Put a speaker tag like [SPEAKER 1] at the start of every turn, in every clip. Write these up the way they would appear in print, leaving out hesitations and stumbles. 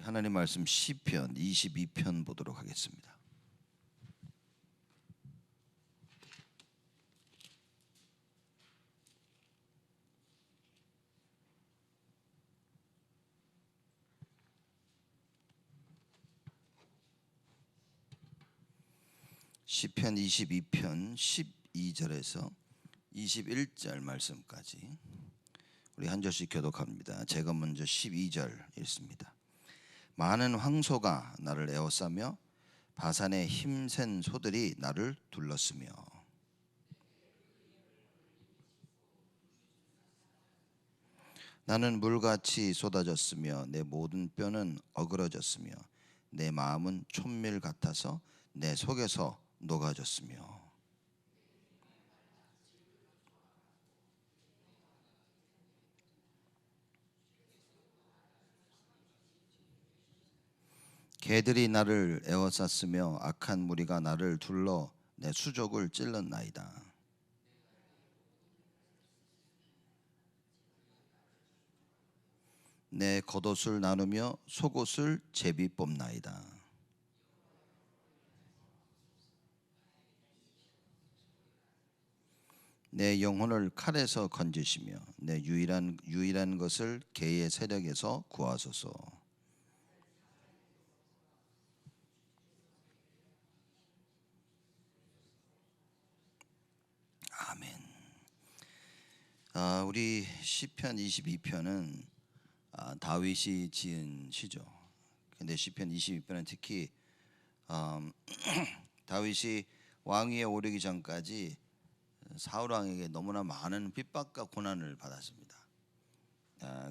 [SPEAKER 1] 하나님 말씀 시편 22편 보도록 하겠습니다. 시편 22편 12절에서 21절 말씀까지 우리 한 절씩 교독합니다. 제가 먼저 12절 읽습니다. 많은 황소가 나를 에워싸며 바산의 힘센 소들이 나를 둘렀으며 나는 물같이 쏟아졌으며 내 모든 뼈는 어그러졌으며 내 마음은 촛밀 같아서 내 속에서 녹아졌으며 개들이 나를 에워쌌으며 악한 무리가 나를 둘러 내 수족을 찔렀나이다. 내 겉옷을 나누며 속옷을 제비 뽑나이다. 내 영혼을 칼에서 건지시며 내 유일한 것을 개의 세력에서 구하소서. 아멘. 우리 시편 22편은 다윗이 지은 시죠. 근데 시편 22편은 특히 다윗이 왕위에 오르기 전까지 사울 왕에게 너무나 많은 핍박과 고난을 받았습니다.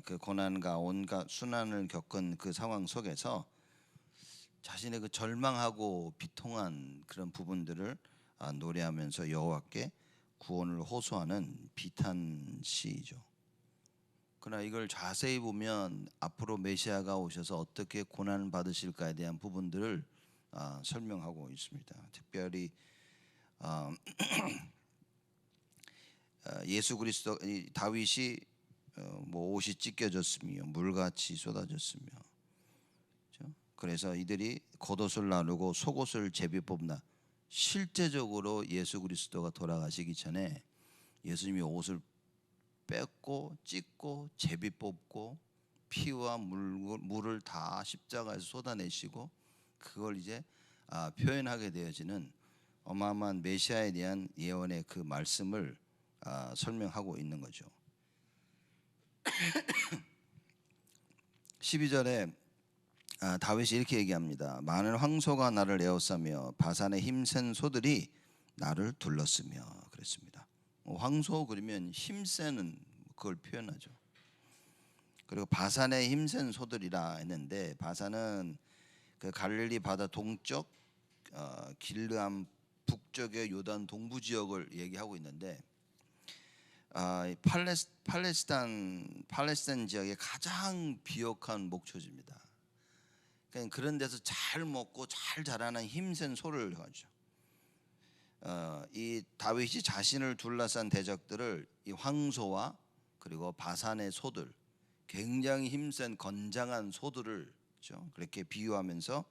[SPEAKER 1] 그 고난과 온갖 순환을 겪은 그 상황 속에서 자신의 그 절망하고 비통한 그런 부분들을 노래하면서 여호와께 구원을 호소하는 비탄시이죠. 그러나 이걸 자세히 보면 앞으로 메시아가 오셔서 어떻게 고난을 받으실까에 대한 부분들을 설명하고 있습니다. 특별히 예수 그리스도 다윗이 옷이 찢겨졌으며 물같이 쏟아졌으며 그래서 이들이 겉옷을 나누고 속옷을 제비 뽑나 실제적으로 예수 그리스도가 돌아가시기 전에 예수님이 옷을 뺏고 찢고 제비 뽑고 피와 물을 다 십자가에서 쏟아내시고 그걸 이제 표현하게 되어지는 어마어마한 메시아에 대한 예언의 그 말씀을 설명하고 있는 거죠. 12절에 다윗이 이렇게 얘기합니다. 많은 황소가 나를 에워싸며 바산의 힘센 소들이 나를 둘렀으며 그랬습니다. 황소 그러면 힘세는 그걸 표현하죠. 그리고 바산의 힘센 소들이라 했는데 바산은 그 갈릴리 바다 동쪽 길르암 북쪽의 요단 동부 지역을 얘기하고 있는데 팔레스타인 지역의 가장 비옥한 목초지입니다. 그러니까 그런 데서 잘 먹고 잘 자라는 힘센 소를 하죠. 이 다윗이 자신을 둘러싼 대적들을 이 황소와 그리고 바산의 소들, 굉장히 힘센 건장한 소들을 그렇죠? 그렇게 비유하면서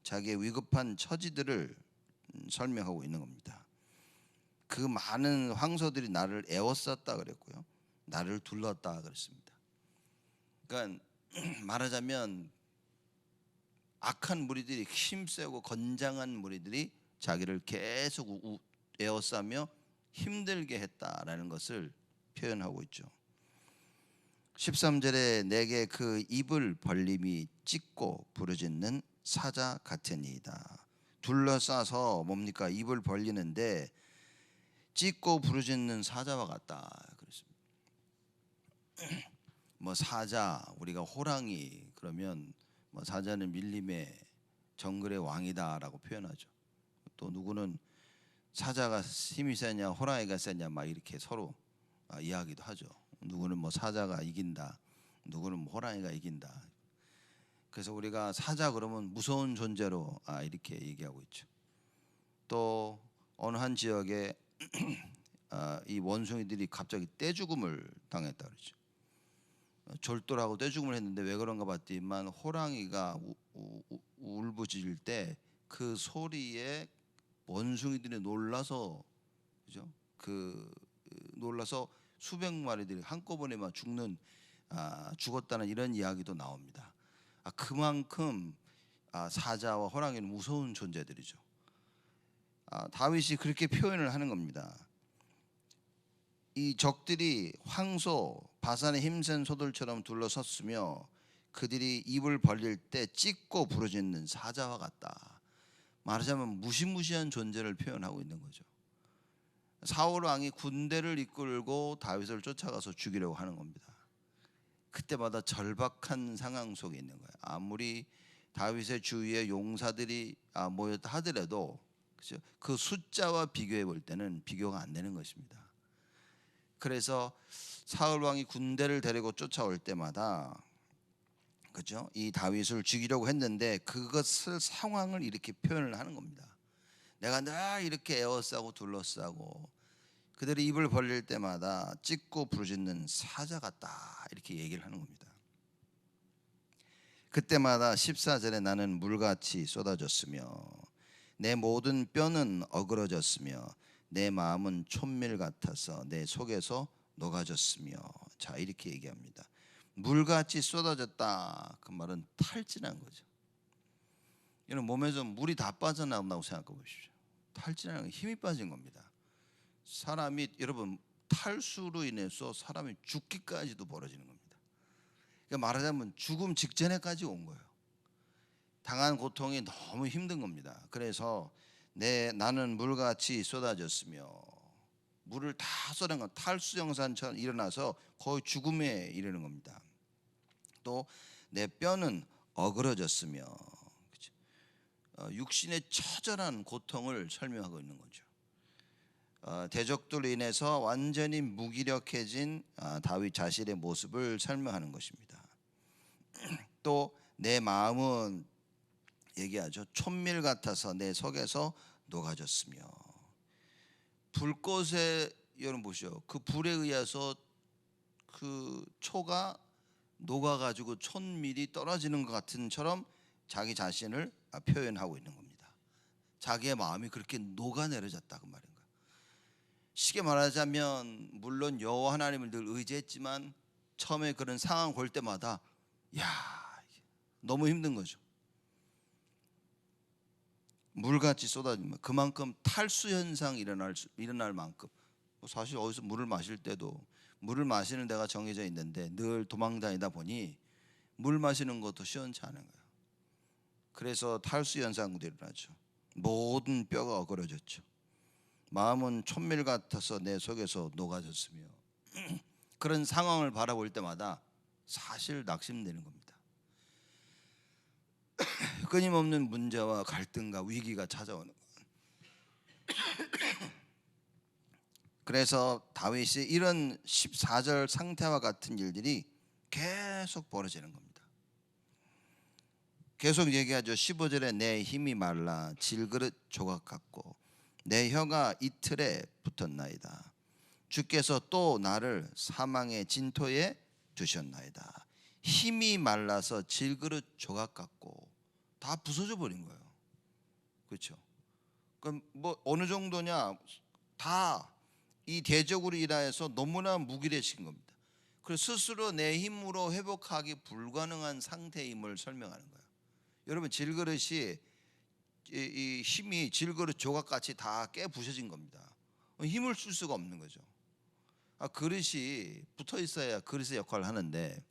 [SPEAKER 1] 자기의 위급한 처지들을 설명하고 있는 겁니다. 그 많은 황소들이 나를 에워쌌다 그랬고요, 나를 둘렀다 그랬습니다. 그러니까 말하자면 악한 무리들이 힘세고 건장한 무리들이 자기를 계속 에워싸며 힘들게 했다라는 것을 표현하고 있죠. 13절에 내게 그 입을 벌림이 찢고 부르짖는 사자 같으니이다. 둘러싸서 뭡니까? 입을 벌리는데 찢고 부르짖는 사자와 같다 그랬습니다. 뭐 사자, 우리가 호랑이 그러면 뭐 사자는 밀림의 정글의 왕이다라고 표현하죠. 또 누구는 사자가 힘이 세냐 호랑이가 세냐 막 이렇게 서로 이야기도 하죠. 누구는 뭐 사자가 이긴다, 누구는 뭐 호랑이가 이긴다. 그래서 우리가 사자 그러면 무서운 존재로 이렇게 얘기하고 있죠. 또 어느 한 지역에 이 원숭이들이 갑자기 떼죽음을 당했다 그러죠. 졸도하고 떼죽음을 했는데 왜 그런가 봤더니만 호랑이가 울부짖을 때 그 소리에 원숭이들이 놀라서, 그죠? 놀라서 수백 마리들이 한꺼번에 막 죽었다는 이런 이야기도 나옵니다. 그만큼 사자와 호랑이는 무서운 존재들이죠. 다윗이 그렇게 표현을 하는 겁니다. 이 적들이 황소 바산의 힘센 소들처럼 둘러섰으며 그들이 입을 벌릴 때 찢고 부르짖는 사자와 같다. 말하자면 무시무시한 존재를 표현하고 있는 거죠. 사울 왕이 군대를 이끌고 다윗을 쫓아가서 죽이려고 하는 겁니다. 그때마다 절박한 상황 속에 있는 거예요. 아무리 다윗의 주위에 용사들이 모였다 하더라도, 그렇죠? 그 숫자와 비교해 볼 때는 비교가 안 되는 것입니다. 그래서 사울 왕이 군대를 데리고 쫓아올 때마다, 그죠? 이 다윗을 죽이려고 했는데 그것을 상황을 이렇게 표현을 하는 겁니다. 내가 늘 이렇게 에워싸고 둘러싸고 그들이 입을 벌릴 때마다 찢고 부르짖는 사자 같다, 이렇게 얘기를 하는 겁니다. 그때마다 14절에 나는 물같이 쏟아졌으며 내 모든 뼈는 어그러졌으며 내 마음은 촛밀 같아서 내 속에서 녹아졌으며. 자, 이렇게 얘기합니다. 물같이 쏟아졌다, 그 말은 탈진한 거죠. 이런 몸에서 물이 다 빠져나온다고 생각해 보십시오. 탈진하는 건 힘이 빠진 겁니다. 사람이, 여러분, 탈수로 인해서 사람이 죽기까지도 벌어지는 겁니다. 그러니까 말하자면 죽음 직전에까지 온 거예요. 당한 고통이 너무 힘든 겁니다. 그래서 나는 물같이 쏟아졌으며, 물을 다 쏟은 건 탈수정산처럼 일어나서 거의 죽음에 이르는 겁니다. 또 내 뼈는 어그러졌으며, 그렇죠? 육신의 처절한 고통을 설명하고 있는 거죠. 대적들로 인해서 완전히 무기력해진 다윗 자신의 모습을 설명하는 것입니다. 또 내 마음은 얘기하죠. 촛밀 같아서 내 속에서 녹아졌으며. 불꽃에, 여러분 보시오, 그 불에 의해서 그 초가 녹아가지고 촛밀이 떨어지는 것 같은처럼 자기 자신을 표현하고 있는 겁니다. 자기의 마음이 그렇게 녹아내려졌다, 그 말인 거예요. 쉽게 말하자면, 물론 여호와 하나님을 늘 의지했지만 처음에 그런 상황 볼 때마다 너무 힘든 거죠. 물같이 쏟아지면 그만큼 탈수 현상이 일어날 만큼, 사실 어디서 물을 마실 때도 물을 마시는 데가 정해져 있는데 늘 도망다니다 보니 물 마시는 것도 시원치 않은 거예요. 그래서 탈수 현상도 일어나죠. 모든 뼈가 어그러졌죠. 마음은 촛밀 같아서 내 속에서 녹아졌으며. 그런 상황을 바라볼 때마다 사실 낙심되는 겁니다. 끊임없는 문제와 갈등과 위기가 찾아오는 거예요. 그래서 다윗이 이런 14절 상태와 같은 일들이 계속 벌어지는 겁니다. 계속 얘기하죠. 15절에 내 힘이 말라 질그릇 조각 같고 내 혀가 이틀에 붙었나이다. 주께서 또 나를 사망의 진토에 두셨나이다. 힘이 말라서 질그릇 조각 같고 다 부서져 버린 거예요. 그렇죠? 그럼 뭐 어느 정도냐? 다 이 대적으로 인하여서 너무나 무기력해진 겁니다. 그래서 스스로 내 힘으로 회복하기 불가능한 상태임을 설명하는 거예요. 여러분, 질그릇이 이 힘이 질그릇 조각같이 다 깨 부셔진 겁니다. 힘을 쓸 수가 없는 거죠. 그릇이 붙어 있어야 그릇의 역할을 하는데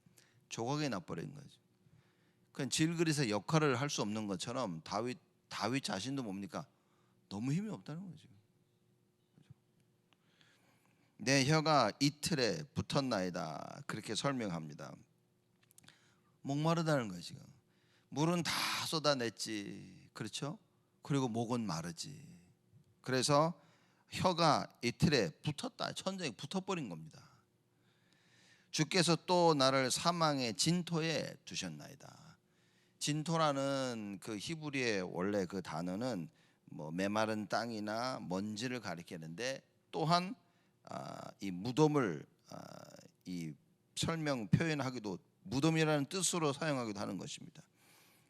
[SPEAKER 1] 조각이 나버린 거죠. 그건 질그릇의 역할을 할 수 없는 것처럼 다윗 자신도 뭡니까? 너무 힘이 없다는 거죠. 내 혀가 이틀에 붙었나이다, 그렇게 설명합니다. 목마르다는 거예요. 지금 물은 다 쏟아냈지, 그렇죠? 그리고 목은 마르지. 그래서 혀가 이틀에 붙었다, 천장에 붙어버린 겁니다. 주께서 또 나를 사망의 진토에 두셨나이다. 진토라는 그 히브리의 원래 그 단어는 뭐 메마른 땅이나 먼지를 가리키는데, 또한 이 무덤을 설명 표현하기도 무덤이라는 뜻으로 사용하기도 하는 것입니다.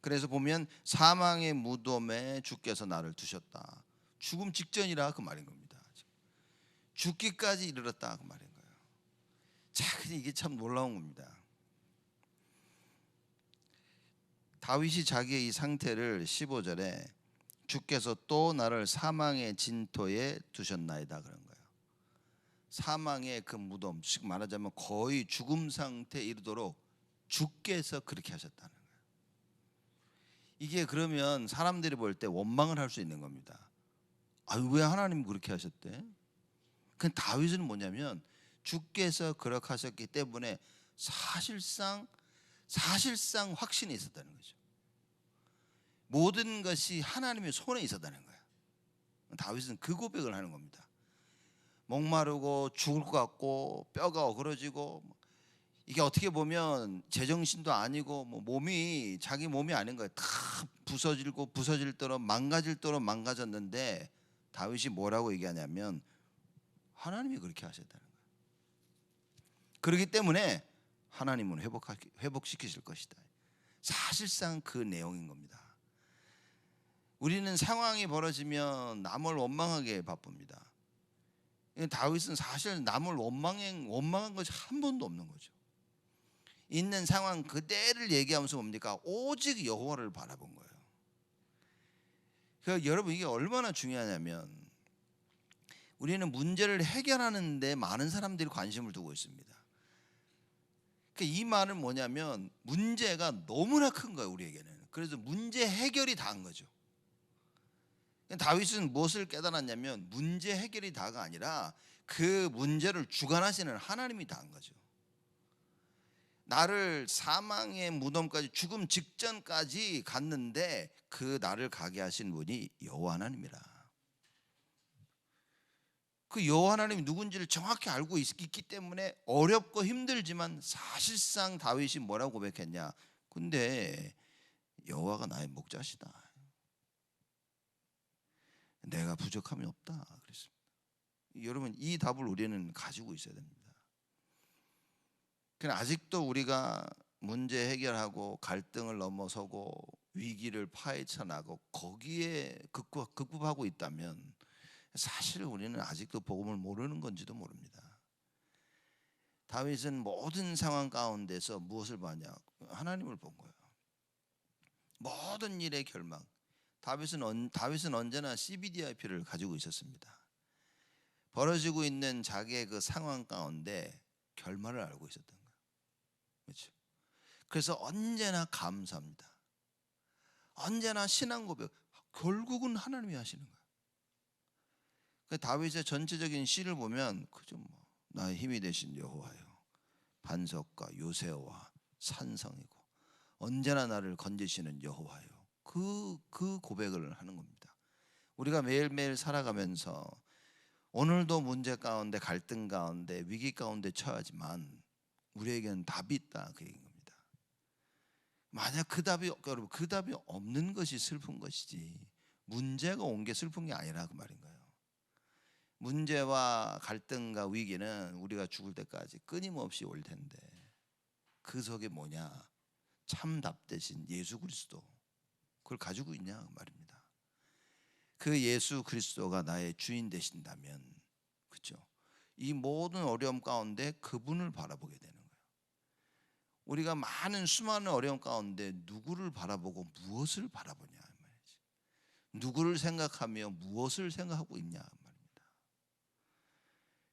[SPEAKER 1] 그래서 보면 사망의 무덤에 주께서 나를 두셨다. 죽음 직전이라 그 말인 겁니다. 죽기까지 이르렀다 그 말인 거예요. 자, 근데 이게 참 놀라운 겁니다. 다윗이 자기의 이 상태를 15절에 주께서 또 나를 사망의 진토에 두셨나이다 그런 거예요. 사망의 그 무덤, 즉 말하자면 거의 죽음 상태에 이르도록 주께서 그렇게 하셨다는 거예요. 이게 그러면 사람들이 볼 때 원망을 할 수 있는 겁니다. 왜 하나님이 그렇게 하셨대? 그 다윗은 뭐냐면 주께서 그렇게 하셨기 때문에 사실상 확신이 있었다는 거죠. 모든 것이 하나님의 손에 있었다는 거예요. 다윗은 그 고백을 하는 겁니다. 목마르고 죽을 것 같고 뼈가 어그러지고 이게 어떻게 보면 제정신도 아니고 몸이 자기 몸이 아닌 거예요. 다 부서질 대로 망가질 대로 망가졌는데 다윗이 뭐라고 얘기하냐면 하나님이 그렇게 하셨다는 거예요. 그렇기 때문에 하나님은 회복시키실 것이다. 사실상 그 내용인 겁니다. 우리는 상황이 벌어지면 남을 원망하기에 바쁩니다. 다윗은 사실 남을 원망한 것이 한 번도 없는 거죠. 있는 상황 그대를 얘기하면서 뭡니까? 오직 여호와를 바라본 거예요. 그러니까 여러분 이게 얼마나 중요하냐면 우리는 문제를 해결하는 데 많은 사람들이 관심을 두고 있습니다. 그러니까 이 말은 뭐냐면 문제가 너무나 큰 거예요, 우리에게는. 그래서 문제 해결이 다인 거죠. 다윗은 무엇을 깨달았냐면 문제 해결이 다가 아니라 그 문제를 주관하시는 하나님이 다인 거죠. 나를 사망의 무덤까지 죽음 직전까지 갔는데 그 나를 가게 하신 분이 여호와 하나님이라. 그 여호와 하나님이 누군지를 정확히 알고 있기 때문에 어렵고 힘들지만 사실상 다윗이 뭐라고 고백했냐? 근데 여호와가 나의 목자시다. 내가 부족함이 없다 그랬습니다. 여러분 이 답을 우리는 가지고 있어야 됩니다. 그러나 아직도 우리가 문제 해결하고 갈등을 넘어서고 위기를 파헤쳐나고 거기에 극복하고 있다면 사실 우리는 아직도 복음을 모르는 건지도 모릅니다. 다윗은 모든 상황 가운데서 무엇을 봤냐? 하나님을 본 거예요. 모든 일의 결말. 다윗은 언제나 CBDIP를 가지고 있었습니다. 벌어지고 있는 자기의 그 상황 가운데 결말을 알고 있었던 거예요. 그렇죠? 그래서 언제나 감사합니다. 언제나 신앙 고백. 결국은 하나님이 하시는 거예요. 다윗의 전체적인 시를 보면 그저 나의 힘이 되신 여호와요, 반석과 요새와 산성이고 언제나 나를 건지시는 여호와요. 그 고백을 하는 겁니다. 우리가 매일매일 살아가면서 오늘도 문제 가운데 갈등 가운데 위기 가운데 처하지만 우리에게는 답이 있다 그 얘기인 겁니다. 만약 그 답이 없는 것이 슬픈 것이지 문제가 온 게 슬픈 게 아니라 그 말인 거예요. 문제와 갈등과 위기는 우리가 죽을 때까지 끊임없이 올 텐데 그 속에 뭐냐? 참 답 대신 예수 그리스도, 그걸 가지고 있냐 그 말입니다. 그 예수 그리스도가 나의 주인 되신다면, 그렇죠? 이 모든 어려움 가운데 그분을 바라보게 되는 거예요. 우리가 수많은 어려움 가운데 누구를 바라보고 무엇을 바라보냐 말이지. 누구를 생각하며 무엇을 생각하고 있냐 말입니다.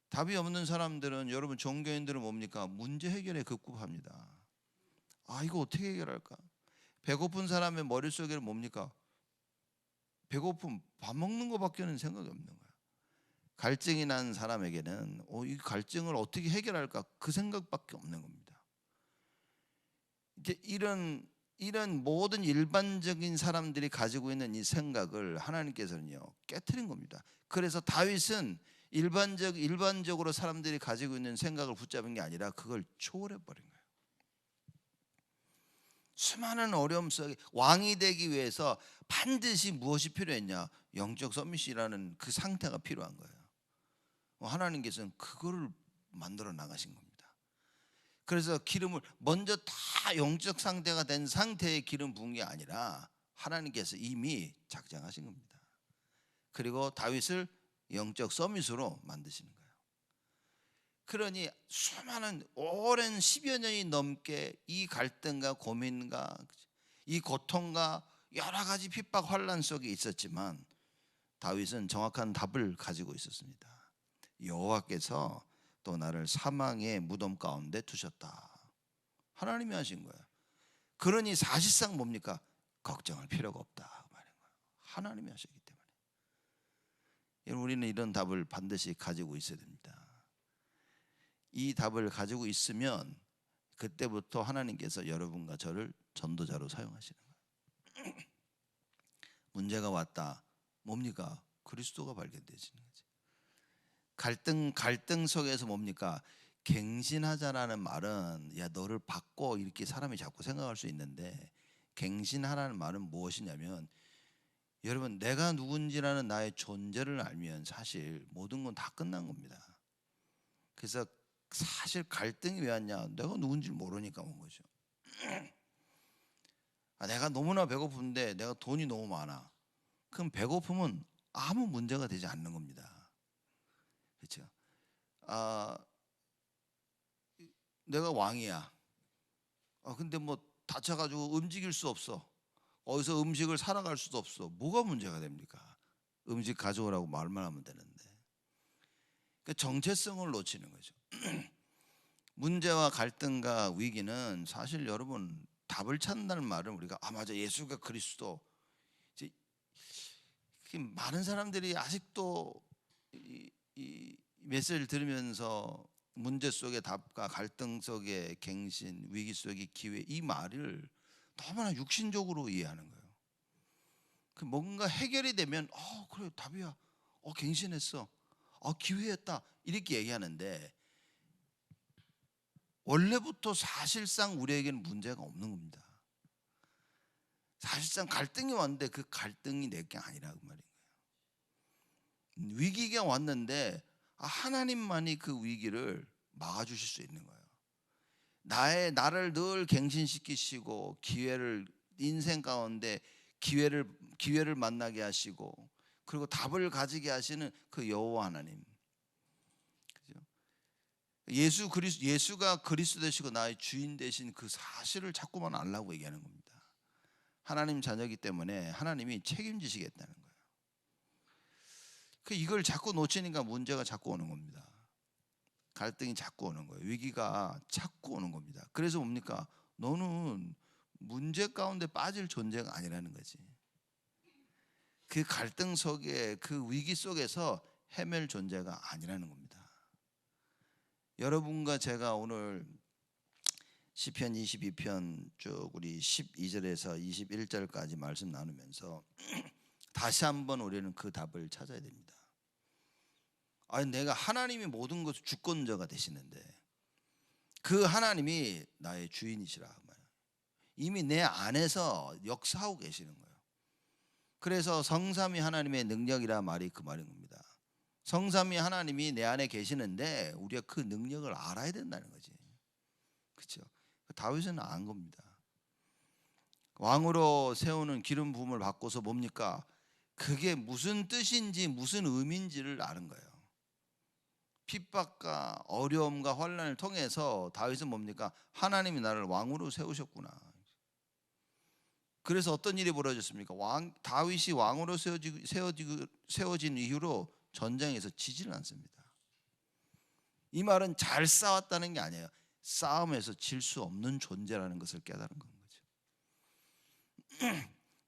[SPEAKER 1] 답이 없는 사람들은, 여러분 종교인들은 뭡니까? 문제 해결에 급급합니다. 이거 어떻게 해결할까? 배고픈 사람의 머릿속에는 뭡니까? 배고픔, 밥 먹는 것밖에는 생각이 없는 거야. 갈증이 난 사람에게는 이 갈증을 어떻게 해결할까? 그 생각밖에 없는 겁니다. 이제 이런 모든 일반적인 사람들이 가지고 있는 이 생각을 하나님께서는요 깨트린 겁니다. 그래서 다윗은 일반적으로 사람들이 가지고 있는 생각을 붙잡은 게 아니라 그걸 초월해 버린 거예요. 수많은 어려움 속에 왕이 되기 위해서 반드시 무엇이 필요했냐? 영적 서밋이라는 그 상태가 필요한 거예요. 하나님께서는 그거를 만들어 나가신 겁니다. 그래서 기름을 먼저 다 영적 상태가 된 상태의 기름 부은 게 아니라 하나님께서 이미 작정하신 겁니다. 그리고 다윗을 영적 서밋으로 만드시는 거예요. 그러니 수많은 오랜 10여 년이 넘게 이 갈등과 고민과 이 고통과 여러 가지 핍박 환난 속에 있었지만 다윗은 정확한 답을 가지고 있었습니다. 여호와께서 또 나를 사망의 무덤 가운데 두셨다. 하나님이 하신 거예요. 그러니 사실상 뭡니까? 걱정할 필요가 없다 말인 거예요. 하나님이 하셨기 때문에. 우리는 이런 답을 반드시 가지고 있어야 됩니다. 이 답을 가지고 있으면 그때부터 하나님께서 여러분과 저를 전도자로 사용하시는 거예요. 문제가 왔다. 뭡니까? 그리스도가 발견되시는 거지. 갈등 속에서 뭡니까? 갱신하자라는 말은 야 너를 바꿔 이렇게 사람이 자꾸 생각할 수 있는데, 갱신하라는 말은 무엇이냐면 여러분 내가 누군지라는 나의 존재를 알면 사실 모든 건 다 끝난 겁니다. 그래서 사실 갈등이 왜 왔냐? 내가 누군지 모르니까 온 거죠. 내가 너무나 배고픈데 내가 돈이 너무 많아. 그럼 배고픔은 아무 문제가 되지 않는 겁니다. 그렇죠? 내가 왕이야. 근데 뭐 다쳐가지고 움직일 수 없어. 어디서 음식을 사러 갈 수도 없어. 뭐가 문제가 됩니까? 음식 가져오라고 말만 하면 되는데. 그 정체성을 놓치는 거죠. 문제와 갈등과 위기는 사실 여러분 답을 찾는다는 말은 우리가 맞아 예수가 그리스도. 이제 많은 사람들이 아직도 이 메시지를 들으면서 문제 속의 답과 갈등 속의 갱신, 위기 속의 기회, 이 말을 너무나 육신적으로 이해하는 거예요. 뭔가 해결이 되면 그래 답이야, 갱신했어, 기회였다 이렇게 얘기하는데 원래부터 사실상 우리에게는 문제가 없는 겁니다. 사실상 갈등이 왔는데 그 갈등이 내게 아니라 그 말인 거예요. 위기가 왔는데 하나님만이 그 위기를 막아주실 수 있는 거예요. 나를 늘 갱신시키시고 기회를 인생 가운데 기회를 만나게 하시고 그리고 답을 가지게 하시는 그 여호와 하나님. 그죠? 예수가 그리스도 되시고 나의 주인 되신 그 사실을 자꾸만 알라고 얘기하는 겁니다. 하나님 자녀이기 때문에 하나님이 책임지시겠다는 거예요. 이걸 자꾸 놓치니까 문제가 자꾸 오는 겁니다. 갈등이 자꾸 오는 거예요. 위기가 자꾸 오는 겁니다. 그래서 뭡니까? 너는 문제 가운데 빠질 존재가 아니라는 거지. 그 갈등 속에 그 위기 속에서 헤맬 존재가 아니라는 겁니다. 여러분과 제가 오늘 시편 22편 쭉 우리 12절에서 21절까지 말씀 나누면서 다시 한번 우리는 그 답을 찾아야 됩니다. 내가 하나님이 모든 것을 주권자가 되시는데 그 하나님이 나의 주인이시라. 이미 내 안에서 역사하고 계시는 거예요. 그래서 성삼위 하나님의 능력이라 말이 그 말인 겁니다. 성삼위 하나님이 내 안에 계시는데 우리가 그 능력을 알아야 된다는 거지. 그렇죠? 다윗은 안 겁니다. 왕으로 세우는 기름 부음을 받고서 뭡니까? 그게 무슨 뜻인지 무슨 의미인지를 아는 거예요. 핍박과 어려움과 환난을 통해서 다윗은 뭡니까? 하나님이 나를 왕으로 세우셨구나. 그래서 어떤 일이 벌어졌습니까? 다윗이 왕으로 세워진 이후로 전쟁에서 지지를 않습니다. 이 말은 잘 싸웠다는 게 아니에요. 싸움에서 질 수 없는 존재라는 것을 깨달은 건 거죠.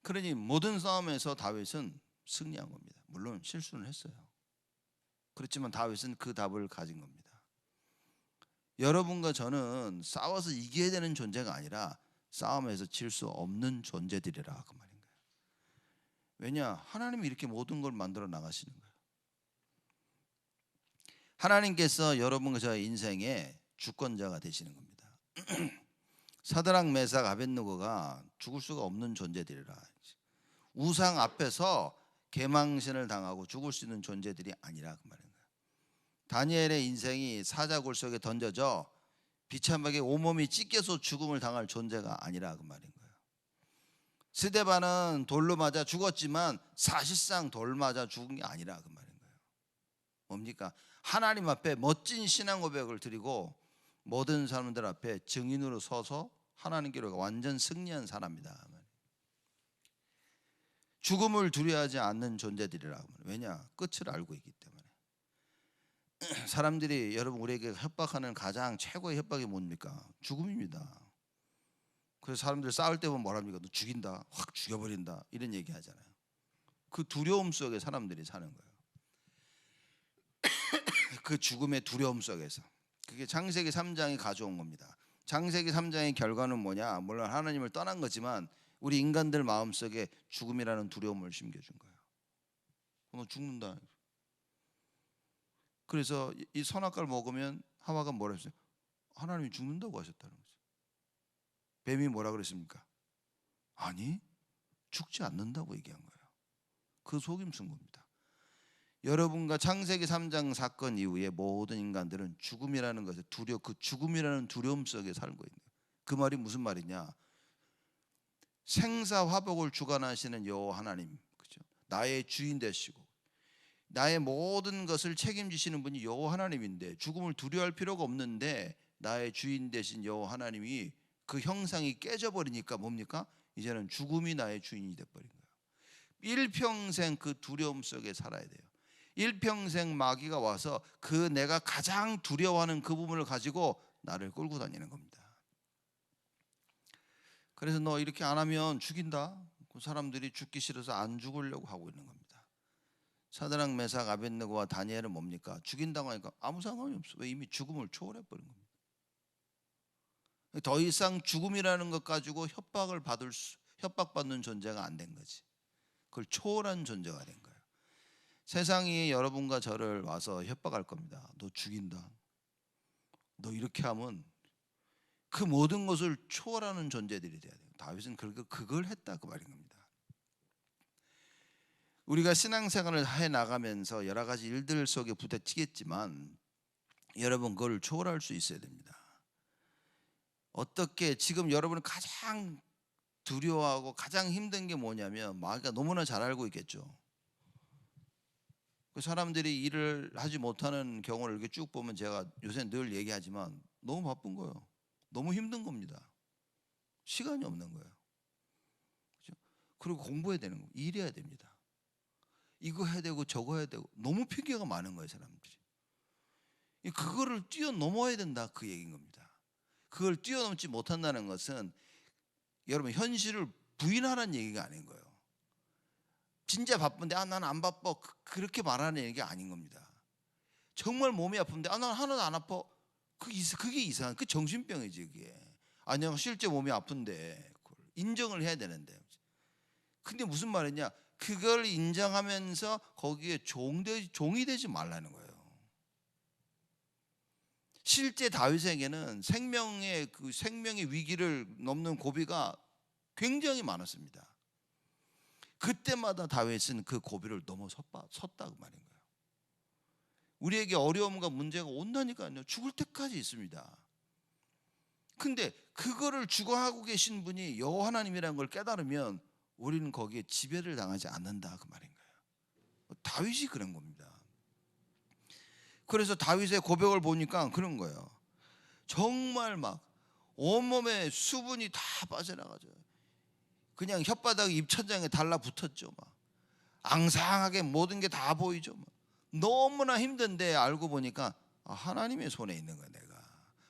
[SPEAKER 1] 그러니 모든 싸움에서 다윗은 승리한 겁니다. 물론 실수는 했어요. 그렇지만 다윗은 그 답을 가진 겁니다. 여러분과 저는 싸워서 이겨야 되는 존재가 아니라 싸움에서 질 수 없는 존재들이라 그 말인 거예요. 왜냐? 하나님이 이렇게 모든 걸 만들어 나가시는 거예요. 하나님께서 여러분과 저의 인생의 주권자가 되시는 겁니다. 사드락 메삭 아벳느고가 죽을 수가 없는 존재들이라. 우상 앞에서 계망신을 당하고 죽을 수 있는 존재들이 아니라 그 말인 거예요. 다니엘의 인생이 사자굴 속에 던져져 비참하게 온몸이 찢겨서 죽음을 당할 존재가 아니라 그 말인 거예요. 스데반은 돌로 맞아 죽었지만 사실상 돌 맞아 죽은 게 아니라 그 말인 거예요. 뭡니까? 하나님 앞에 멋진 신앙 고백을 드리고 모든 사람들 앞에 증인으로 서서 하나님께로 완전 승리한 사람이다. 죽음을 두려워하지 않는 존재들이라고. 왜냐? 끝을 알고 있기 때문에. 사람들이 여러분 우리에게 협박하는 가장 최고의 협박이 뭡니까? 죽음입니다. 그래서 사람들 싸울 때 보면 뭐랍니까? 너 죽인다, 확 죽여버린다, 이런 얘기 하잖아요. 그 두려움 속에 사람들이 사는 거예요. 그 죽음의 두려움 속에서. 그게 창세기 3장이 가져온 겁니다. 창세기 3장의 결과는 뭐냐? 물론 하나님을 떠난 거지만 우리 인간들 마음속에 죽음이라는 두려움을 심겨준 거예요. 너 죽는다. 그래서 이 선악과를 먹으면 하와가 뭐라 했어요? 하나님이 죽는다고 하셨다는 거죠. 뱀이 뭐라 그랬습니까? 아니, 죽지 않는다고 얘기한 거예요. 그 속임수인 겁니다. 여러분과 창세기 3장 사건 이후에 모든 인간들은 죽음이라는 것에 그 죽음이라는 두려움 속에 살고 있는 거예요. 그 말이 무슨 말이냐? 생사화복을 주관하시는 여호와 하나님, 그죠? 나의 주인 되시고 나의 모든 것을 책임지시는 분이 여호와 하나님인데 죽음을 두려워할 필요가 없는데 나의 주인 되신 여호와 하나님이 그 형상이 깨져버리니까 뭡니까? 이제는 죽음이 나의 주인이 돼버린 거예요. 일평생 그 두려움 속에 살아야 돼요. 일평생 마귀가 와서 그 내가 가장 두려워하는 그 부분을 가지고 나를 끌고 다니는 겁니다. 그래서 너 이렇게 안 하면 죽인다. 그 사람들이 죽기 싫어서 안 죽으려고 하고 있는 겁니다. 사드락 메삭 아벳느고와 다니엘은 뭡니까? 죽인다고 하니까 아무 상관이 없어. 왜? 이미 죽음을 초월해버린 겁니다. 더 이상 죽음이라는 것 가지고 협박받는 존재가 안 된 거지. 그걸 초월한 존재가 된 거예요. 세상이 여러분과 저를 와서 협박할 겁니다. 너 죽인다. 너 이렇게 하면 그 모든 것을 초월하는 존재들이 돼야 돼요. 다윗은 그걸 했다 그 말인 겁니다. 우리가 신앙생활을 해나가면서 여러 가지 일들 속에 부딪히겠지만 여러분 그걸 초월할 수 있어야 됩니다. 어떻게 지금 여러분이 가장 두려워하고 가장 힘든 게 뭐냐면 마귀가 너무나 잘 알고 있겠죠. 그 사람들이 일을 하지 못하는 경우를 이렇게 쭉 보면 제가 요새 늘 얘기하지만 너무 바쁜 거예요. 너무 힘든 겁니다. 시간이 없는 거예요. 그렇죠? 그리고 공부해야 되는 거예요. 일해야 됩니다. 이거 해야 되고 저거 해야 되고 너무 핑계가 많은 거예요, 사람들이. 그거를 뛰어넘어야 된다 그 얘기인 겁니다. 그걸 뛰어넘지 못한다는 것은 여러분 현실을 부인하라는 얘기가 아닌 거예요. 진짜 바쁜데 난 안 바빠 그렇게 말하는 얘기가 아닌 겁니다. 정말 몸이 아픈데 난 하나도 안 아파 그게 이상한 그 정신병이지 그게. 아니요 실제 몸이 아픈데 그걸 인정을 해야 되는데 근데 무슨 말이냐 그걸 인정하면서 거기에 종이 되지 말라는 거예요. 실제 다윗에게는 생명의 위기를 넘는 고비가 굉장히 많았습니다. 그때마다 다윗은 그 고비를 넘어섰다 그 말인 거예요. 우리에게 어려움과 문제가 온다니까요. 죽을 때까지 있습니다. 근데 그거를 주관하고 계신 분이 여호와 하나님이라는 걸 깨달으면 우리는 거기에 지배를 당하지 않는다 그 말인 거예요. 다윗이 그런 겁니다. 그래서 다윗의 고백을 보니까 그런 거예요. 정말 막 온몸에 수분이 다 빠져나가죠. 그냥 혓바닥 입천장에 달라붙었죠. 막 앙상하게 모든 게 다 보이죠. 막. 너무나 힘든데 알고 보니까 하나님의 손에 있는 거야 내가.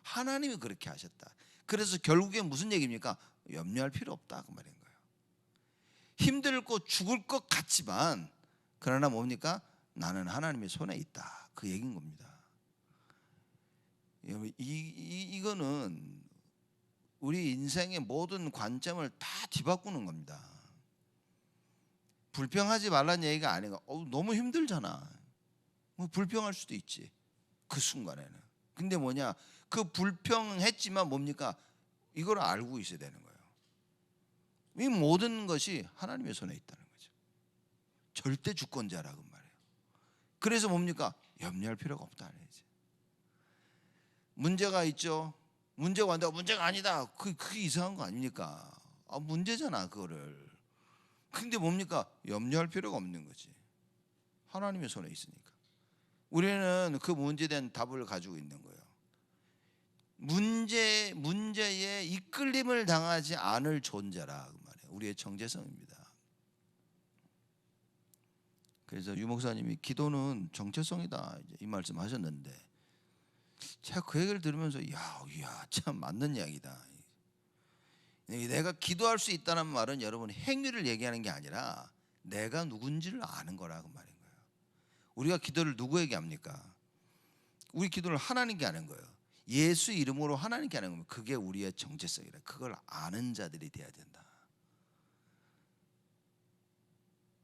[SPEAKER 1] 하나님이 그렇게 하셨다. 그래서 결국에 무슨 얘기입니까? 염려할 필요 없다 그 말인 거예요. 힘들고 죽을 것 같지만 그러나 뭡니까? 나는 하나님의 손에 있다 그 얘기인 겁니다. 이거는 우리 인생의 모든 관점을 다 뒤바꾸는 겁니다. 불평하지 말라는 얘기가 아니고 너무 힘들잖아. 뭐 불평할 수도 있지 그 순간에는. 근데 뭐냐 그 불평했지만 뭡니까? 이걸 알고 있어야 되는 거예요. 이 모든 것이 하나님의 손에 있다는 거죠. 절대 주권자라고 말해요. 그래서 뭡니까? 염려할 필요가 없다. 문제가 있죠. 문제가 왔는데 문제가 아니다. 그게 이상한 거 아닙니까? 문제잖아 그거를. 근데 뭡니까? 염려할 필요가 없는 거지. 하나님의 손에 있으니까. 우리는 그 문제에 대한 답을 가지고 있는 거예요. 문제에 이끌림을 당하지 않을 존재라 그 말이에요. 우리의 정체성입니다. 그래서 유 목사님이 기도는 정체성이다 이 말씀하셨는데 제가 그 얘기를 들으면서 야, 참 맞는 이야기다. 내가 기도할 수 있다는 말은 여러분 행위를 얘기하는 게 아니라 내가 누군지를 아는 거라고 말인 거예요. 우리가 기도를 누구에게 합니까? 우리 기도를 하나님께 하는 거예요. 예수 이름으로 하나님께 하는 겁니다. 그게 우리의 정체성이라. 그걸 아는 자들이 돼야 된다.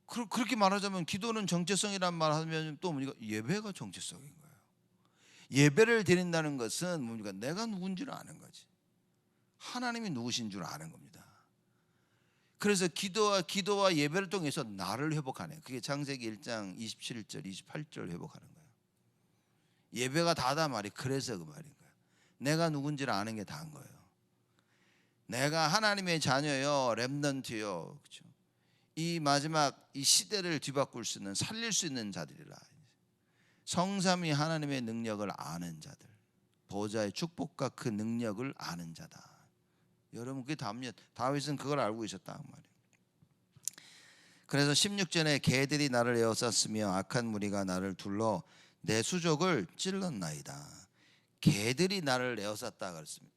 [SPEAKER 1] 그렇게 말하자면 기도는 정체성이란 말 하면 또 뭡니까? 예배가 정체성인 거예요. 예배를 드린다는 것은 뭡니까? 내가 누군지를 아는 거지. 하나님이 누구신 줄 아는 겁니다. 그래서 기도와 예배를 통해서 나를 회복하네. 그게 창세기 1장 27절 28절 회복하는 거예요. 예배가 다다 말이 그래서 그 말인 거예요. 내가 누군지를 아는 게 다인 거예요. 내가 하나님의 자녀요, 렘넌트요, 그렇죠? 이 마지막 이 시대를 뒤바꿀 수 있는 살릴 수 있는 자들이라. 성삼위 하나님의 능력을 아는 자들, 보좌의 축복과 그 능력을 아는 자다. 여러분 그게 다윗은 그걸 알고 있었단 말이에요. 그래서 16절에 개들이 나를 에워쌌으며 악한 무리가 나를 둘러 내 수족을 찔렀나이다. 개들이 나를 에워쌌다 그랬습니다.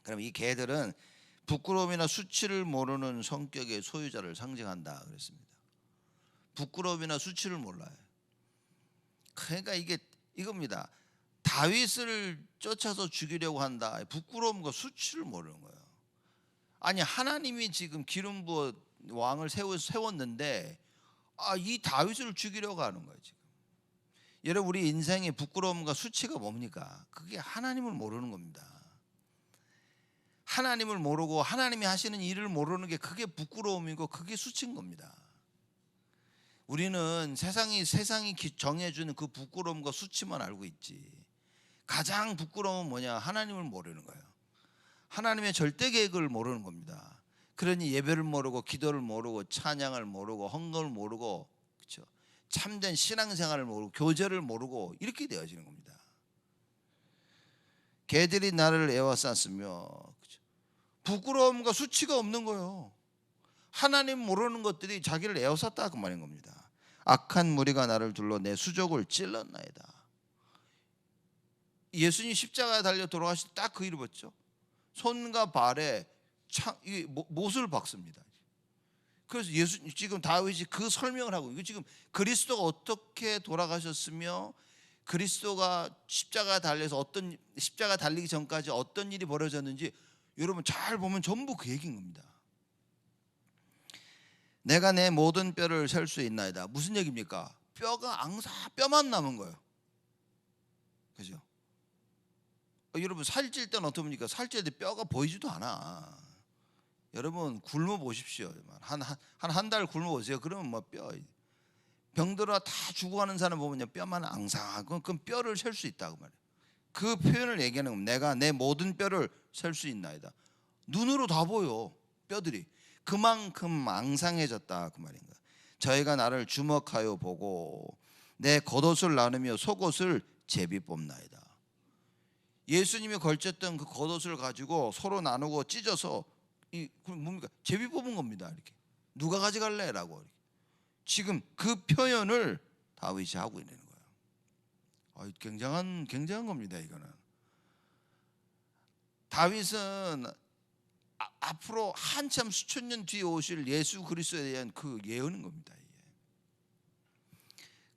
[SPEAKER 1] 그럼 이 개들은 부끄러움이나 수치를 모르는 성격의 소유자를 상징한다 그랬습니다. 부끄러움이나 수치를 몰라요. 그러니까 이겁니다. 다윗을 쫓아서 죽이려고 한다. 부끄러움과 수치를 모르는 거예요. 아니 하나님이 지금 기름 부어 왕을 세웠는데 이 다윗을 죽이려고 하는 거예요 지금. 여러분 우리 인생의 부끄러움과 수치가 뭡니까? 그게 하나님을 모르는 겁니다. 하나님을 모르고 하나님이 하시는 일을 모르는 게 그게 부끄러움이고 그게 수치인 겁니다. 우리는 세상이 정해주는 그 부끄러움과 수치만 알고 있지. 가장 부끄러움은 뭐냐? 하나님을 모르는 거예요. 하나님의 절대 계획을 모르는 겁니다. 그러니 예배를 모르고 기도를 모르고 찬양을 모르고 헌금을 모르고 그렇죠? 참된 신앙생활을 모르고 교제를 모르고 이렇게 되어지는 겁니다. 개들이 나를 에워쌌으며 그렇죠? 부끄러움과 수치가 없는 거예요. 하나님 모르는 것들이 자기를 에워쌌다 그 말인 겁니다. 악한 무리가 나를 둘러 내 수족을 찔렀나이다. 예수님 십자가에 달려 돌아가실 때 딱 그 일을 봤죠. 손과 발에 못을 박습니다. 그래서 지금 다윗이 그 설명을 하고 이거 지금 그리스도가 어떻게 돌아가셨으며 그리스도가 십자가 달려서 십자가 달리기 전까지 어떤 일이 벌어졌는지 여러분 잘 보면 전부 그 얘기인 겁니다. 내가 내 모든 뼈를 셀 수 있나이다. 무슨 얘기입니까? 뼈만 남은 거예요. 그죠? 여러분 살찔 때는 어떻습니까? 살찔 때 뼈가 보이지도 않아. 여러분 굶어 보십시오. 한 달 굶어 보세요. 그러면 뭐 병들어 다 죽어가는 사람 보면 뼈만 앙상하고 그럼 뼈를 셀 수 있다고 말이에요. 그 표현을 얘기하는 겁니다. 내가 내 모든 뼈를 셀 수 있나이다. 눈으로 다 보여 뼈들이. 그만큼 앙상해졌다 그 말인 거야. 저희가 나를 주목하여 보고 내 겉옷을 나누며 속옷을 제비 뽑나이다. 예수님이 걸쳤던 그 겉옷을 가지고 서로 나누고 찢어서 뭡니까? 제비 뽑은 겁니다. 이렇게 누가 가져갈래라고 지금 그 표현을 다윗이 하고 있는 거예요. 굉장한 겁니다. 이거는 다윗은 앞으로 한참 수천 년 뒤에 오실 예수 그리스도에 대한 그 예언인 겁니다.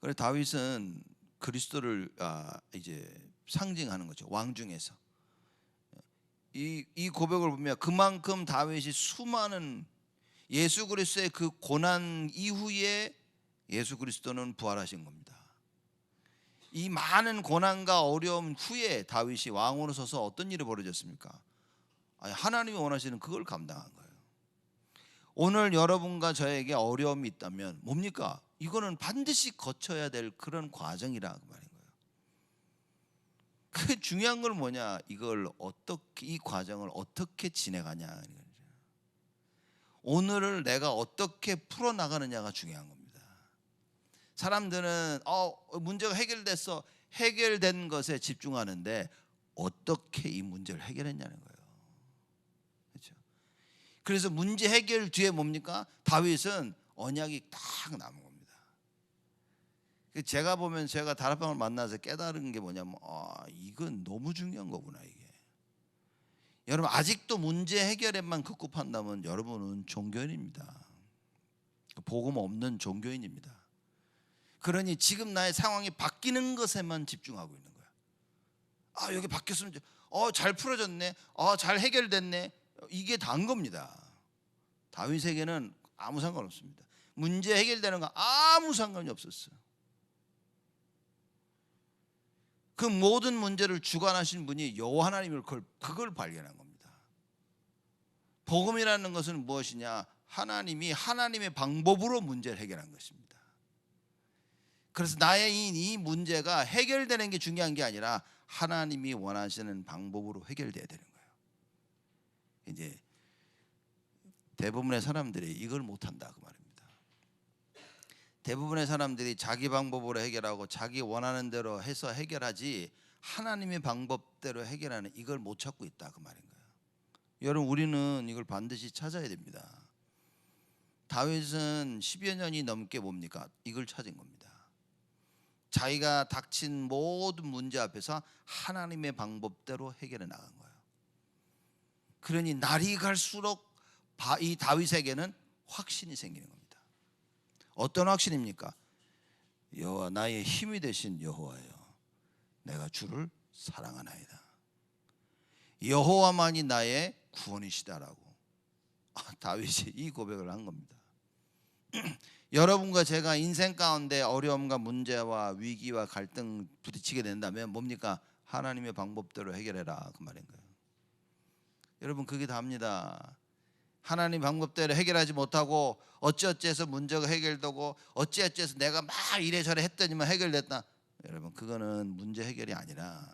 [SPEAKER 1] 그래서 다윗은 그리스도를 이제 상징하는 거죠. 왕 중에서 이 고백을 보면 그만큼 다윗이 수많은 예수 그리스도의 그 고난 이후에 예수 그리스도는 부활하신 겁니다. 이 많은 고난과 어려움 후에 다윗이 왕으로 서서 어떤 일이 벌어졌습니까? 하나님이 원하시는 그걸 감당한 거예요. 오늘 여러분과 저에게 어려움이 있다면 뭡니까? 이거는 반드시 거쳐야 될 그런 과정이라 그 말인 거예요. 그 중요한 건 뭐냐? 이걸 어떻게, 이 과정을 어떻게 지내가냐. 오늘을 내가 어떻게 풀어 나가느냐가 중요한 겁니다. 사람들은 문제가 해결됐어, 해결된 것에 집중하는데 어떻게 이 문제를 해결했냐는 거예요. 그렇죠? 그래서 문제 해결 뒤에 뭡니까? 다윗은 언약이 딱 남은 겁니다. 제가 보면 제가 다락방을 만나서 깨달은 게 뭐냐면 이건 너무 중요한 거구나. 이게 여러분 아직도 문제 해결에만 급급한다면 여러분은 종교인입니다. 복음 없는 종교인입니다. 그러니 지금 나의 상황이 바뀌는 것에만 집중하고 있는 거야. 여기 바뀌었으면 잘 풀어졌네, 잘 해결됐네, 이게 다인 겁니다. 다윗에게는 아무 상관없습니다. 문제 해결되는 거 아무 상관이 없었어요. 그 모든 문제를 주관하신 분이 여호와 하나님을 그걸 발견한 겁니다. 복음이라는 것은 무엇이냐? 하나님이 하나님의 방법으로 문제를 해결한 것입니다. 그래서 나의 이 문제가 해결되는 게 중요한 게 아니라 하나님이 원하시는 방법으로 해결돼야 되는 거예요. 이제 대부분의 사람들이 이걸 못한다 그 말입니다. 대부분의 사람들이 자기 방법으로 해결하고 자기 원하는 대로 해서 해결하지 하나님의 방법대로 해결하는 이걸 못 찾고 있다 그 말인 거예요. 여러분 우리는 이걸 반드시 찾아야 됩니다. 다윗은 10여 년이 넘게 뭡니까? 이걸 찾은 겁니다. 자기가 닥친 모든 문제 앞에서 하나님의 방법대로 해결해 나간 거예요. 그러니 날이 갈수록 이 다윗에게는 확신이 생기는 겁니다. 어떤 확신입니까? 여호와 나의 힘이 되신 여호와여, 내가 주를 사랑하나이다. 여호와만이 나의 구원이시다라고 다윗이 이 고백을 한 겁니다. 여러분과 제가 인생 가운데 어려움과 문제와 위기와 갈등 부딪히게 된다면 뭡니까? 하나님의 방법대로 해결해라 그 말인 거예요. 여러분 그게 답니다. 하나님 방법대로 해결하지 못하고 어찌어찌해서 문제가 해결되고 어찌어찌해서 내가 막 이래저래 했더니만 해결됐다. 여러분 그거는 문제 해결이 아니라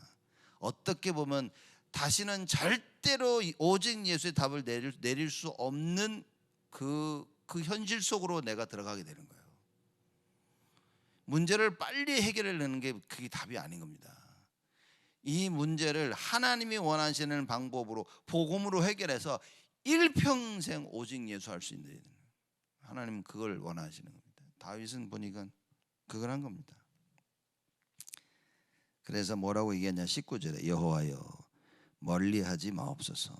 [SPEAKER 1] 어떻게 보면 다시는 절대로 오직 예수의 답을 내릴 수 없는 그 현실 속으로 내가 들어가게 되는 거예요. 문제를 빨리 해결하려는 게 그게 답이 아닌 겁니다. 이 문제를 하나님이 원하시는 방법으로 복음으로 해결해서 일평생 오직 예수 할 수 있는, 하나님은 그걸 원하시는 겁니다. 다윗은 보니까 그걸 한 겁니다. 그래서 뭐라고 얘기했냐? 19절에 여호와여 멀리하지 마옵소서,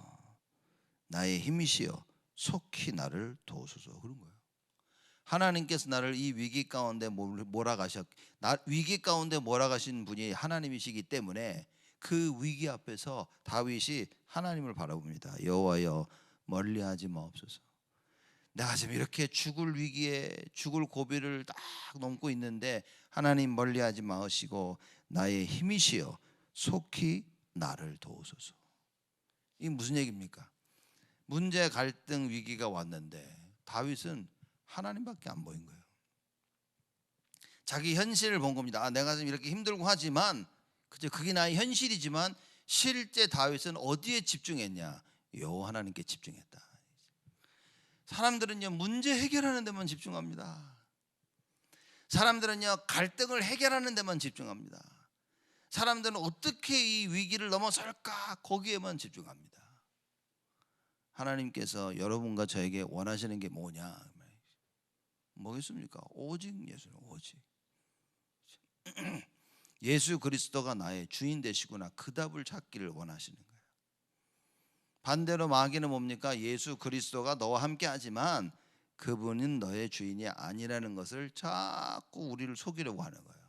[SPEAKER 1] 나의 힘이시여 속히 나를 도우소서. 그런 거예요. 하나님께서 나를 이 위기 가운데 위기 가운데 몰아가신 분이 하나님이시기 때문에 그 위기 앞에서 다윗이 하나님을 바라봅니다. 여호와여 멀리하지 마옵소서. 내가 지금 이렇게 죽을 위기에 죽을 고비를 딱 넘고 있는데 하나님 멀리하지 마시고 나의 힘이시여 속히 나를 도우소서. 이게 무슨 얘기입니까? 문제, 갈등, 위기가 왔는데 다윗은 하나님밖에 안 보인 거예요. 자기 현실을 본 겁니다. 내가 지금 이렇게 힘들고 하지만 그게 나의 현실이지만 실제 다윗은 어디에 집중했냐? 여호와 하나님께 집중했다. 사람들은요 문제 해결하는 데만 집중합니다. 사람들은요 갈등을 해결하는 데만 집중합니다. 사람들은 어떻게 이 위기를 넘어설까 거기에만 집중합니다. 하나님께서 여러분과 저에게 원하시는 게 뭐겠습니까? 오직 예수는 오직 예수 그리스도가 나의 주인 되시구나, 그 답을 찾기를 원하시는 거예요. 반대로 마귀는 뭡니까? 예수 그리스도가 너와 함께 하지만 그분은 너의 주인이 아니라는 것을 자꾸 우리를 속이려고 하는 거예요.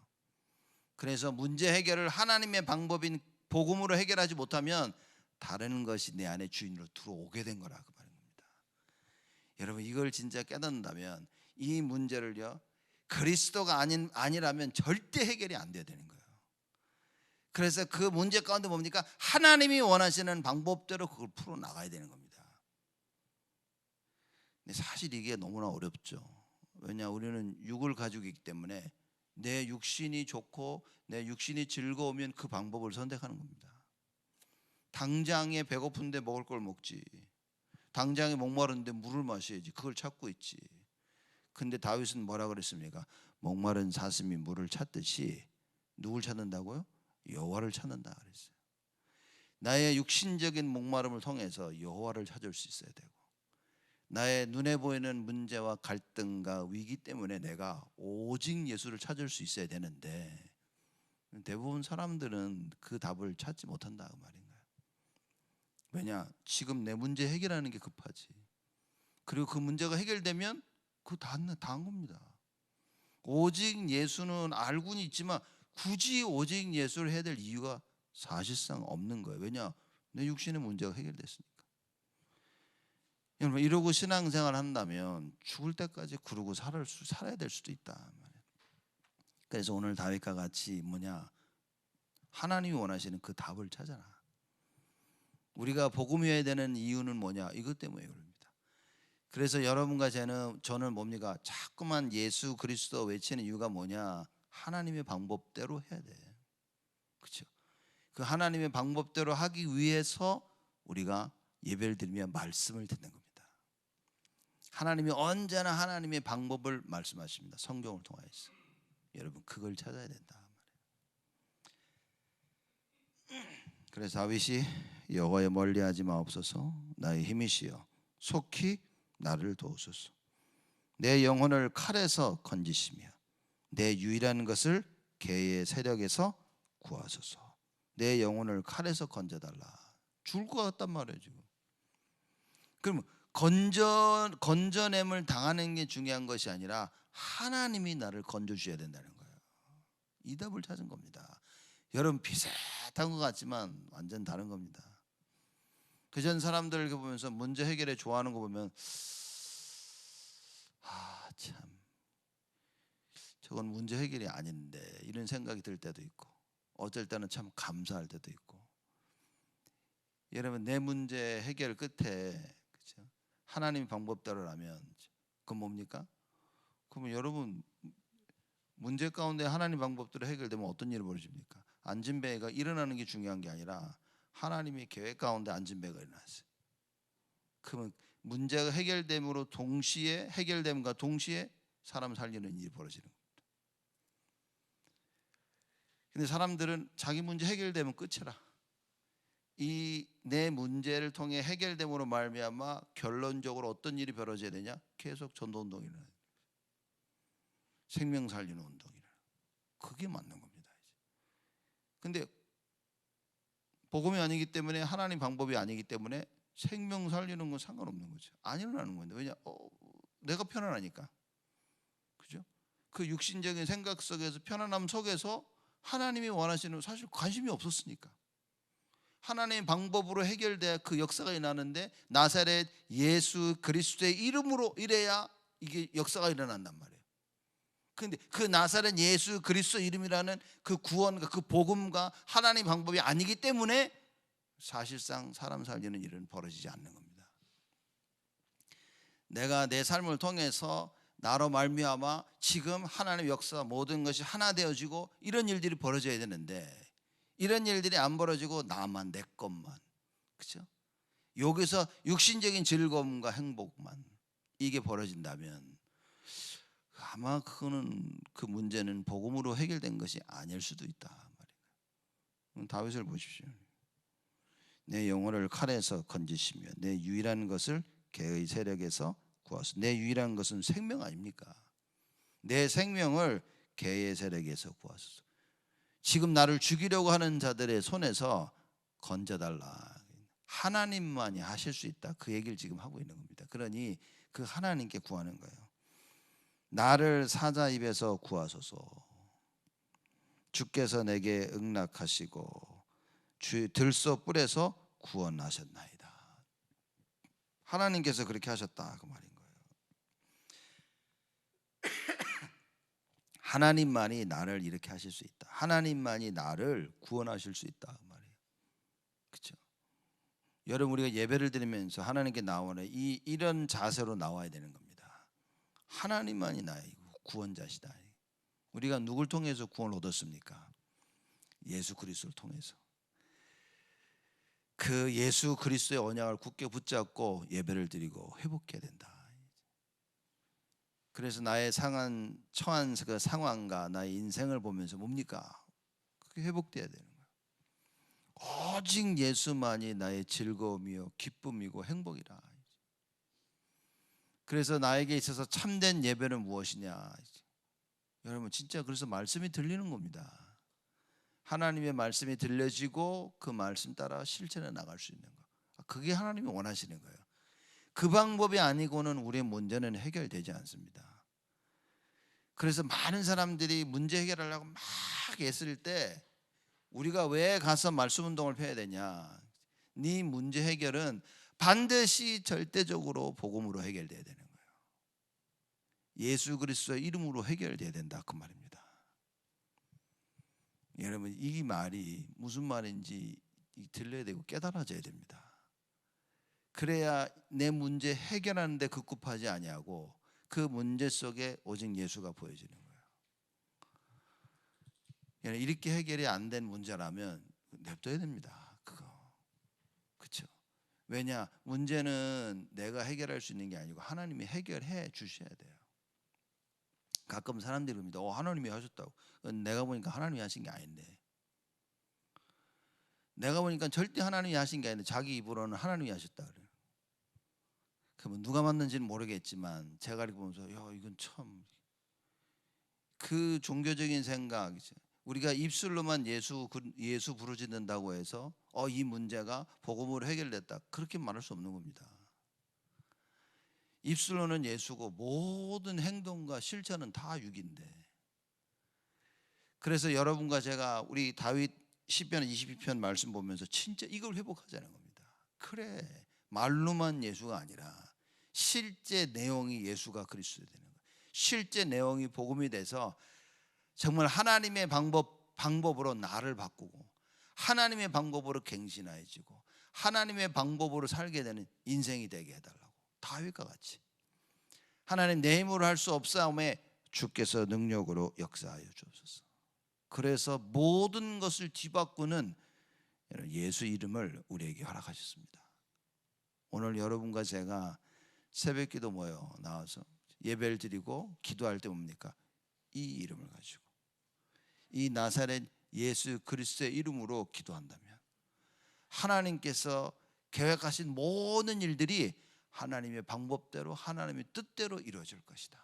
[SPEAKER 1] 그래서 문제 해결을 하나님의 방법인 복음으로 해결하지 못하면 다른 것이 내 안에 주인으로 들어오게 된 거라 그 말입니다. 여러분 이걸 진짜 깨닫는다면 이 문제를요 그리스도가 아니라면 절대 해결이 안 돼야 되는 거예요. 그래서 그 문제 가운데 뭡니까? 하나님이 원하시는 방법대로 그걸 풀어나가야 되는 겁니다. 근데 사실 이게 너무나 어렵죠. 왜냐 우리는 육을 가지고 있기 때문에 내 육신이 좋고 내 육신이 즐거우면 그 방법을 선택하는 겁니다. 당장에 배고픈데 먹을 걸 먹지, 당장에 목마른데 물을 마셔야지, 그걸 찾고 있지. 근데 다윗은 뭐라 그랬습니까? 목마른 사슴이 물을 찾듯이 누굴 찾는다고요? 여호와를 찾는다 그랬어요. 나의 육신적인 목마름을 통해서 여호와를 찾을 수 있어야 되고, 나의 눈에 보이는 문제와 갈등과 위기 때문에 내가 오직 예수를 찾을 수 있어야 되는데, 대부분 사람들은 그 답을 찾지 못한다 그 말인가요? 왜냐? 지금 내 문제 해결하는 게 급하지. 그리고 그 문제가 해결되면 그거 다 한 겁니다. 오직 예수는 알고는 있지만 굳이 오직 예수를 해야 될 이유가 사실상 없는 거예요. 왜냐? 내 육신의 문제가 해결됐으니까. 여러분, 이러고 신앙생활 한다면 죽을 때까지 그러고 살아야 될 수도 있다 말이에요. 그래서 오늘 다윗과 같이 하나님이 원하시는 그 답을 찾아라. 우리가 복음이어야 되는 이유는 뭐냐? 이것 때문에 그럽니다. 그래서 여러분과 저는 뭡니까? 자꾸만 예수 그리스도 외치는 이유가 뭐냐? 하나님의 방법대로 해야 돼. 그렇죠? 그 하나님의 방법대로 하기 위해서 우리가 예배를 드리며 말씀을 듣는 겁니다. 하나님이 언제나 하나님의 방법을 말씀하십니다. 성경을 통하여서. 여러분, 그걸 찾아야 된다 말이에요. 그래서 다윗이 여호와여 멀리하지 마옵소서, 나의 힘이시여 속히 나를 도우소서. 내 영혼을 칼에서 건지시며 내 유일한 것을 개의 세력에서 구하소서. 내 영혼을 칼에서 건져달라. 죽을 것 같단 말이에요 지금. 그러면 건져냄을 당하는 게 중요한 것이 아니라 하나님이 나를 건져주셔야 된다는 거예요. 이 답을 찾은 겁니다. 여러분, 비슷한 것 같지만 완전 다른 겁니다. 그전 사람들 보면서 문제 해결에 좋아하는 거 보면 참 저건 문제 해결이 아닌데 이런 생각이 들 때도 있고, 어쩔 때는 참 감사할 때도 있고. 여러분, 내 문제 해결 끝에 그렇죠? 하나님 방법대로라면 그건 뭡니까? 그러면 여러분 문제 가운데 하나님 방법대로 해결되면 어떤 일이 벌어집니까? 안진배가 일어나는 게 중요한 게 아니라 하나님의 계획 가운데 안진배가 일어났어요. 그러면 문제가 해결됨으로 동시에 해결됨과 동시에 사람 살리는 일이 벌어지는 겁니다. 근데 사람들은 자기 문제 해결되면 끝이라, 이 내 문제를 통해 해결됨으로 말미암아 결론적으로 어떤 일이 벌어져야 되냐? 계속 전도운동이 일어나요. 생명 살리는 운동이라. 그게 맞는 겁니다. 근데 복음이 아니기 때문에, 하나님 방법이 아니기 때문에 생명 살리는 건 상관없는 거죠. 안 일어나는 건데. 왜냐? 내가 편안하니까. 그죠? 그 육신적인 생각 속에서, 편안함 속에서 하나님이 원하시는, 사실 관심이 없었으니까. 하나님의 방법으로 해결돼야 그 역사가 일어나는데, 나사렛 예수 그리스도의 이름으로 이래야 이게 역사가 일어난단 말이에요. 그런데 그 나사렛 예수 그리스도 이름이라는 그 구원과 그 복음과 하나님의 방법이 아니기 때문에 사실상 사람 살리는 일은 벌어지지 않는 겁니다. 내가 내 삶을 통해서 나로 말미암아 지금 하나님의 역사, 모든 것이 하나 되어지고 이런 일들이 벌어져야 되는데, 이런 일들이 안 벌어지고 나만, 내 것만, 그렇죠? 여기서 육신적인 즐거움과 행복만 이게 벌어진다면 아마 그거는, 그 문제는 복음으로 해결된 것이 아닐 수도 있다 말이에요. 다윗을 보십시오. 내 영혼을 칼에서 건지시며 내 유일한 것을 개의 세력에서 구하소서. 내 유일한 것은 생명 아닙니까? 내 생명을 개의 세력에서 구하소서. 지금 나를 죽이려고 하는 자들의 손에서 건져달라. 하나님만이 하실 수 있다, 그 얘기를 지금 하고 있는 겁니다. 그러니 그 하나님께 구하는 거예요. 나를 사자 입에서 구하소서. 주께서 내게 응낙하시고 들소 뿔에서 구원하셨나이다. 하나님께서 그렇게 하셨다 그 말인 거예요. 하나님만이 나를 이렇게 하실 수 있다. 하나님만이 나를 구원하실 수 있다 그 말이에요. 그렇죠? 여러분, 우리가 예배를 드리면서 하나님께 나오는 이런 자세로 나와야 되는 겁니다. 하나님만이 나의 구원자시다. 우리가 누굴 통해서 구원을 얻었습니까? 예수 그리스도를 통해서. 그 예수 그리스도의 언약을 굳게 붙잡고 예배를 드리고 회복해야 된다. 그래서 나의 처한 그 상황과 나의 인생을 보면서 뭡니까? 그게 회복돼야 되는 거예요. 오직 예수만이 나의 즐거움이요 기쁨이고 행복이라. 그래서 나에게 있어서 참된 예배는 무엇이냐? 여러분 진짜 그래서 말씀이 들리는 겁니다. 하나님의 말씀이 들려지고 그 말씀 따라 실천해 나갈 수 있는 거. 그게 하나님이 원하시는 거예요. 그 방법이 아니고는 우리의 문제는 해결되지 않습니다. 그래서 많은 사람들이 문제 해결하려고 막 애쓸 때 우리가 왜 가서 말씀 운동을 펴야 되냐? 네 문제 해결은 반드시 절대적으로 복음으로 해결돼야 되는 거예요. 예수 그리스도의 이름으로 해결돼야 된다 그 말입니다. 여러분 이 말이 무슨 말인지 들려야 되고 깨달아져야 됩니다. 그래야 내 문제 해결하는 데 급급하지 아니하고 그 문제 속에 오직 예수가 보여지는 거예요. 이렇게 해결이 안 된 문제라면 냅둬야 됩니다. 그거. 그렇죠? 왜냐? 문제는 내가 해결할 수 있는 게 아니고 하나님이 해결해 주셔야 돼요. 가끔 사람들이 그럽니다. 하나님이 하셨다고. 내가 보니까 하나님이 하신 게 아닌데. 내가 보니까 절대 하나님이 하신 게 아닌데 자기 입으로는 하나님이 하셨다 그래요. 그러면 누가 맞는지는 모르겠지만 제가 이렇게 보면서 이건 참 그 종교적인 생각, 우리가 입술로만 예수 부르짖는다고 해서 이 문제가 복음으로 해결됐다 그렇게 말할 수 없는 겁니다. 입술로는 예수고 모든 행동과 실천은 다 육인데. 그래서 여러분과 제가 우리 다윗 시편 22편 말씀 보면서 진짜 이걸 회복하자는 겁니다. 그래, 말로만 예수가 아니라 실제 내용이 예수가 그리스도 되는 거예요. 실제 내용이 복음이 돼서 정말 하나님의 방법으로 나를 바꾸고 하나님의 방법으로 갱신해지고 하나님의 방법으로 살게 되는 인생이 되게 해달라고. 다윗과 같이 하나님 내 힘으로 할 수 없사오매 주께서 능력으로 역사하여 주옵소서. 그래서 모든 것을 뒤바꾸는 예수 이름을 우리에게 허락하셨습니다. 오늘 여러분과 제가 새벽기도 모여 나와서 예배를 드리고 기도할 때 뭡니까? 이 이름을 가지고 이 나사렛 예수 그리스도의 이름으로 기도한다면 하나님께서 계획하신 모든 일들이 하나님의 방법대로 하나님의 뜻대로 이루어질 것이다.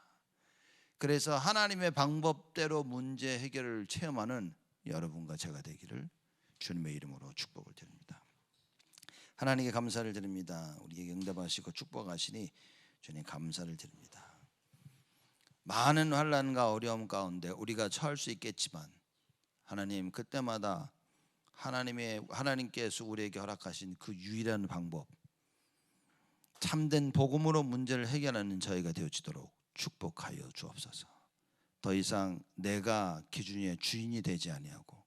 [SPEAKER 1] 그래서 하나님의 방법대로 문제 해결을 체험하는 여러분과 제가 되기를 주님의 이름으로 축복을 드립니다. 하나님께 감사를 드립니다. 우리에게 응답하시고 축복하시니 주님 감사를 드립니다. 많은 환난과 어려움 가운데 우리가 처할 수 있겠지만 하나님 그때마다 하나님께서 우리에게 허락하신 그 유일한 방법, 참된 복음으로 문제를 해결하는 저희가 되어지도록 축복하여 주옵소서. 더 이상 내가 기준의 주인이 되지 아니하고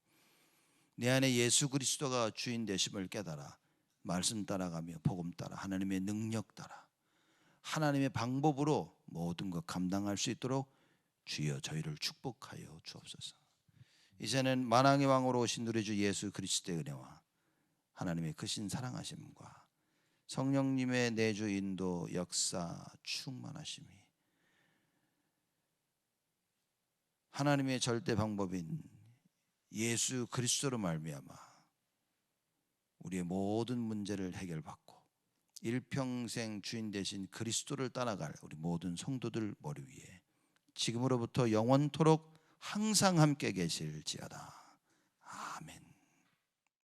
[SPEAKER 1] 내 안에 예수 그리스도가 주인 되심을 깨달아 말씀 따라가며 복음 따라 하나님의 능력 따라 하나님의 방법으로 모든 것 감당할 수 있도록 주여 저희를 축복하여 주옵소서. 이제는 만왕의 왕으로 오신 우리 주 예수 그리스도의 은혜와 하나님의 크신 사랑하심과 성령님의 내주 인도 역사 충만하심이 하나님의 절대 방법인 예수 그리스도로 말미암아 우리의 모든 문제를 해결받고 일평생 주인 되신 그리스도를 따라갈 우리 모든 성도들 머리 위에 지금으로부터 영원토록 항상 함께 계실지어다.